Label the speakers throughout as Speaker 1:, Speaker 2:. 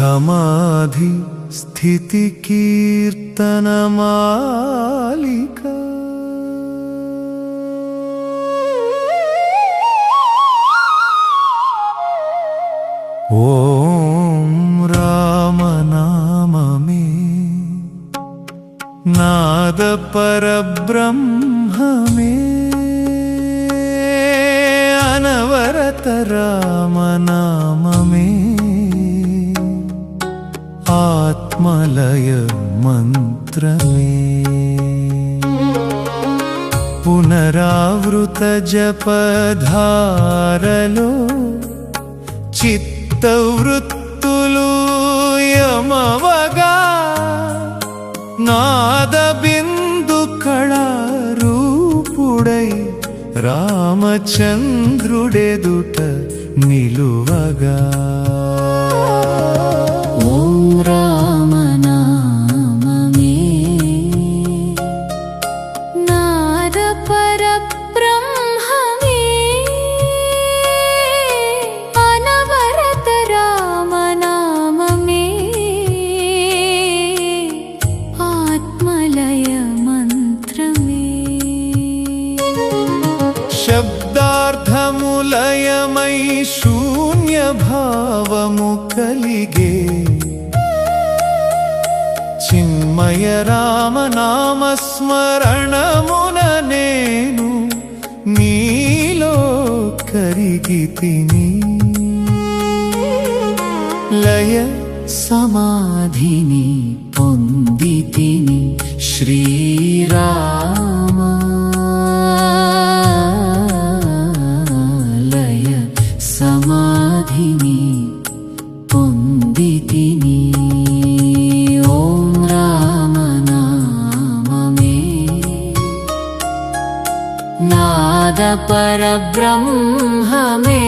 Speaker 1: समाधि स्थिति कीर्तनमालिका। ओम राम नाम में नाद परब्रह्म में अनवरत राम नाम में आत्मलय मंत्र में पुनरावृत जपधारलो चित्तवृत्तुलु यमवगा नाद बिंदु कళారూపుడై రామచంద్రుడెదుట నిలువగా।
Speaker 2: ఓం రామ నామమే నాద పరబ్రహ్మమే అనవరత రామ నామమే ఆత్మలయ మంత్రమే।
Speaker 1: శబ్దార్థములయమై శూన్య భావము కలిగే చిన్మయ రామనామ స్మరణమున నేను నీలో కరిగితిని। లయ
Speaker 2: సమాధిని పొందితిని శ్రీరామ। లయ సమాధిని పొందితిని। ఓం రామ నామమే నాద పరబ్రహ్మమే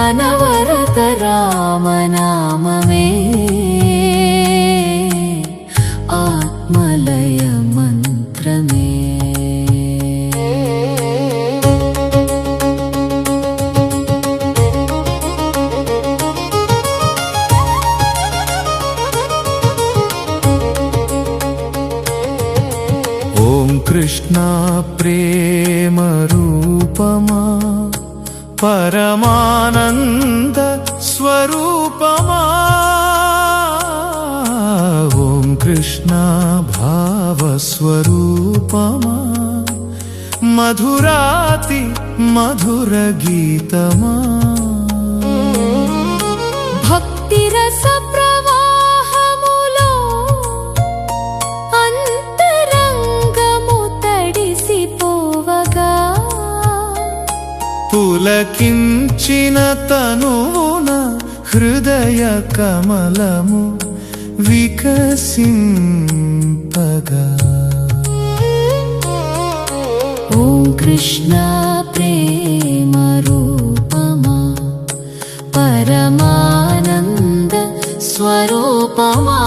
Speaker 2: అనవరత రామ నామమే ఆత్మలయ మంత్రమే।
Speaker 1: ఓం కృష్ణ ప్రేమ రూపమా పరమానంద స్వరూపమా। ఓం కృష్ణ భావ స్వరూపమా మధురాతి మధుర గీతమా।
Speaker 2: భక్తి రస ప్రవాహములో అంతరంగము తడిసిపోవగా
Speaker 1: పులకించిన తనువున హృదయ కమలము వికసింపగా।
Speaker 2: ఓం కృష్ణ ప్రేమ రూపమా పరమానంద స్వరూపమా।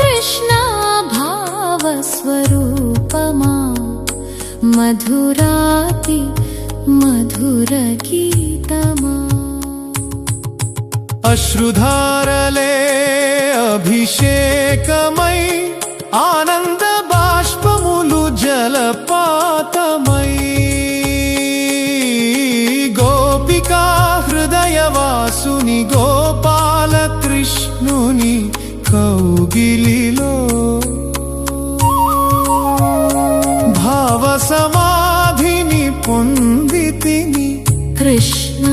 Speaker 2: కృష్ణ భావ స్వరూపమా మధురాతి మధుర గీతమా।
Speaker 1: అశ్రుధారలే అభిషేకమై ఆనంద బాష్పములు జలపాతమై గోపికా హృదయవాసుని గోపాల కృష్ణుని కౌగిలిలో భావ సమాధిని పొందితిని
Speaker 2: కృష్ణ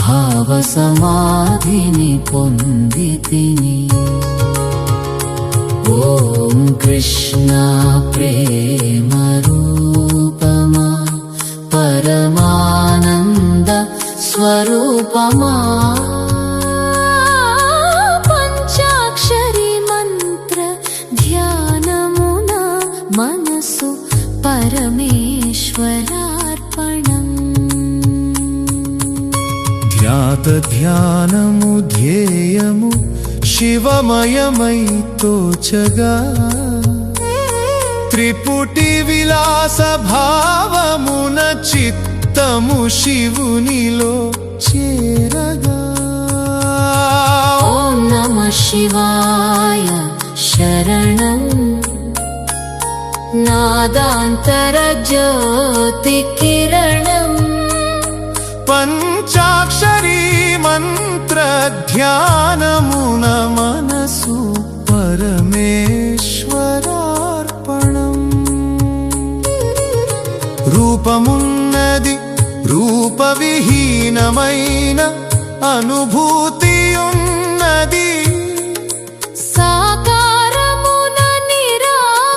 Speaker 2: భావ సమాధిని పొందితిని। ఓం కృష్ణ ప్రేమ రూపమా పరమానంద స్వరూపమా పంచాక్షరి మంత్ర ధ్యానమున మనసు పరమేశ్వరార్పణం।
Speaker 1: ధ్యాత ధ్యానము ధ్యేయము శివమయమై తోచగా త్రిపుటి విలాస భావమున చిత్త నిమిత్తము శివునిలో చేరగా.
Speaker 2: ఓం నమః శివాయ శరణం నాదాంతరజ్యోతి కిరణం.
Speaker 1: పంచాక్షరీ మంత్ర ధ్యానమున మనసు పరమేశ్వరార్పణం. రూపమున్నది రూపవిహీనమైన అనుభూతి ఉన్నది.
Speaker 2: సాకారమున నిరాకారమును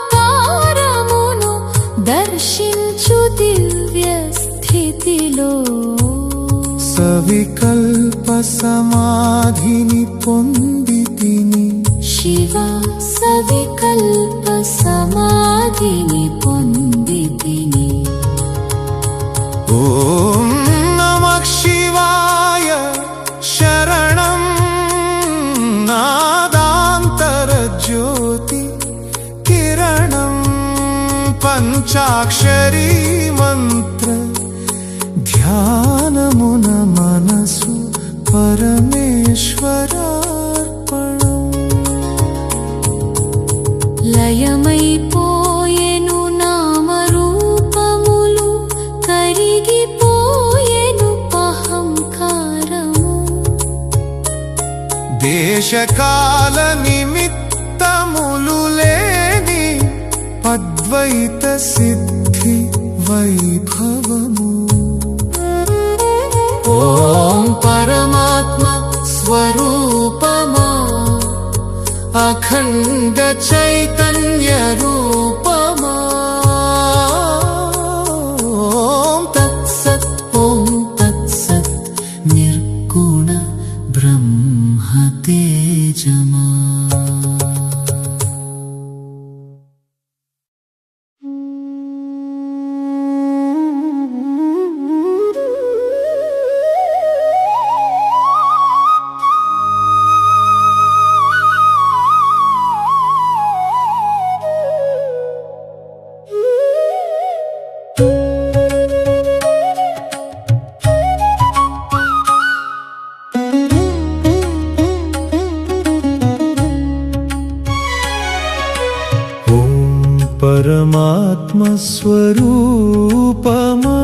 Speaker 2: దర్శించు దివ్య స్థితిలో
Speaker 1: సవికల్ప సమాధిని పొందితిని.
Speaker 2: శివ సవికల్ప సమాధిని పొందితిని.
Speaker 1: ఓం నమః శివాయ శరణం నాదాంతర జ్యోతి కిరణం. పంచాక్షరీ మంత్ర ధ్యానమున మనసు పరమేశ్వరార్పణం.
Speaker 2: లయమైపోయెను నామరూపములు కరిగిపోయెను అహంకారము.
Speaker 1: దేశకాల నిమిత్తములు లేని అద్వైత సిద్ధి వైభవము.
Speaker 2: ఓం పరమాత్మ స్వరూపమా
Speaker 1: అఖండ చైతన్య రూపమా.
Speaker 2: ఓం తత్సత్ ఓం తత్సత్ నిర్గుణ బ్రహ్మ తేజమా.
Speaker 1: పరమాత్మ స్వరూపమా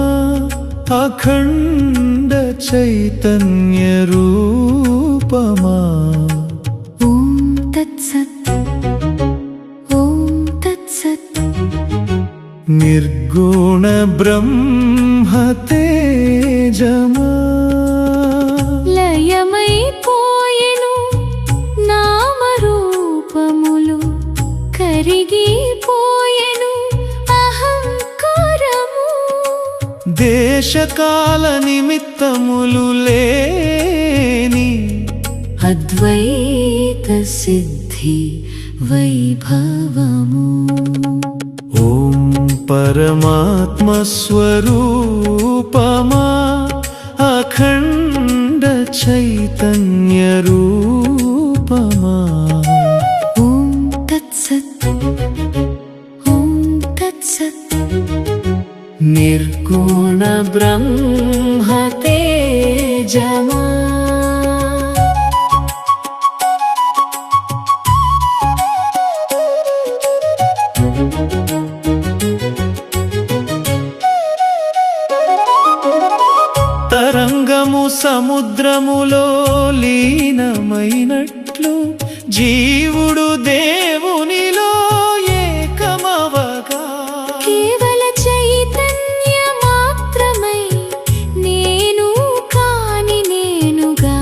Speaker 1: అఖండ చైతన్య రూపమా.
Speaker 2: ఓం తత్సత్ ఓం తత్సత్
Speaker 1: నిర్గుణ బ్రహ్మ తేజమా.
Speaker 2: లయమైపోయెను నామరూపములు కరిగిపోయెను అహంకారము.
Speaker 1: దేశకాల నిమిత్తములు లేని
Speaker 2: అద్వైత సిద్ధి వైభవము.
Speaker 1: ఓం పరమాత్మ స్వరూపమా అఖండ చైతన్య రూపమా.
Speaker 2: ఓం తత్సత్ ఓం తత్సత్
Speaker 1: నిర్గుణ
Speaker 2: బ్రహ్మ తేజమా.
Speaker 1: తరంగము సముద్రములో లీనమైనట్లు జీవుడు దేవునిలో ఏకమవగా.
Speaker 2: కేవల చైతన్య మాత్రమై నేను కాని నేనుగా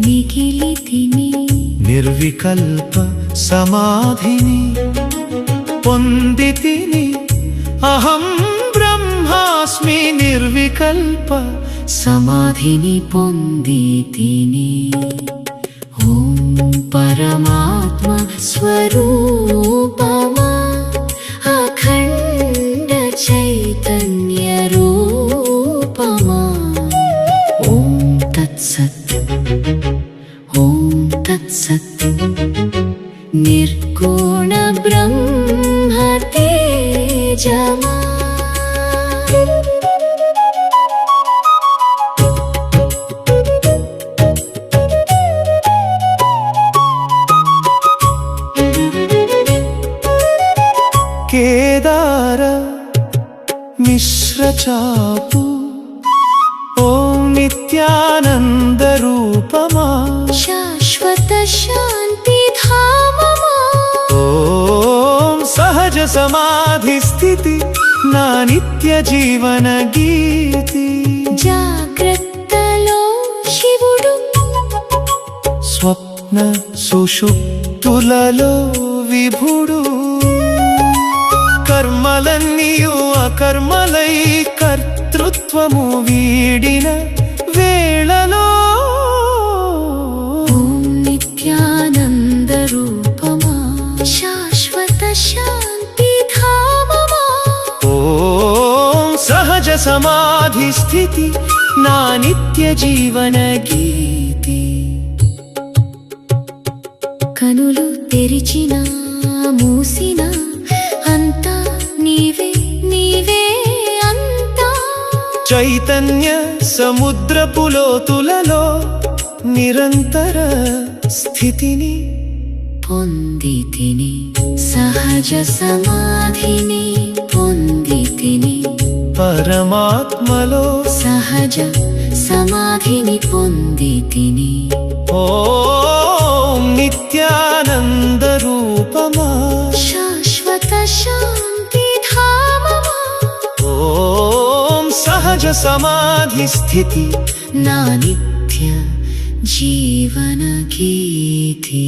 Speaker 2: మిగిలితిని.
Speaker 1: నిర్వికల్ప సమాధిని పొందితిని. అహం బ్రహ్మాస్మి నిర్వికల్ప
Speaker 2: సమాధిని పొందితిని. ఓం పరమాత్మ స్వరూపమా అఖండ చైతన్య రూపమా. ఓం తత్సత్ ఓం తత్సత్ నిర్గుణ బ్రహ్మ తేజమా.
Speaker 1: చాపు ఓం నిత్యానంద రూపమా
Speaker 2: శాశ్వత శాంతి ధామమా
Speaker 1: ఓం సహజ సమాధి స్థితి నా నిత్య జీవన గీతి
Speaker 2: జాగ్రత్తలో శివుడు
Speaker 1: స్వప్న సుషుప్తులలో విభుడు కర్మలన్నీయు అకర్మలై కర్తృత్వము వీడిన వేళలో
Speaker 2: ఓం నిత్యానంద రూపమా శాశ్వత శాంతి ధామమా
Speaker 1: ఓం సహజ సమాధి స్థితి నా నిత్య జీవన గీతి
Speaker 2: కనులు తెరిచిన మూసిన అంతా నీవే నీవే అంతా
Speaker 1: చైతన్య సముద్రపు లోతులలో నిరంతర స్థితిని
Speaker 2: పొందితిని సహజ సమాధిని పొందితిని
Speaker 1: పరమాత్మలో
Speaker 2: సహజ సమాధిని పొందితిని
Speaker 1: ఓం నిత్యానంద రూపమా
Speaker 2: శాశ్వత శాంతి ధామమా
Speaker 1: ఓం సహజ సమాధి స్థితి
Speaker 2: నా నిత్య జీవన గీతి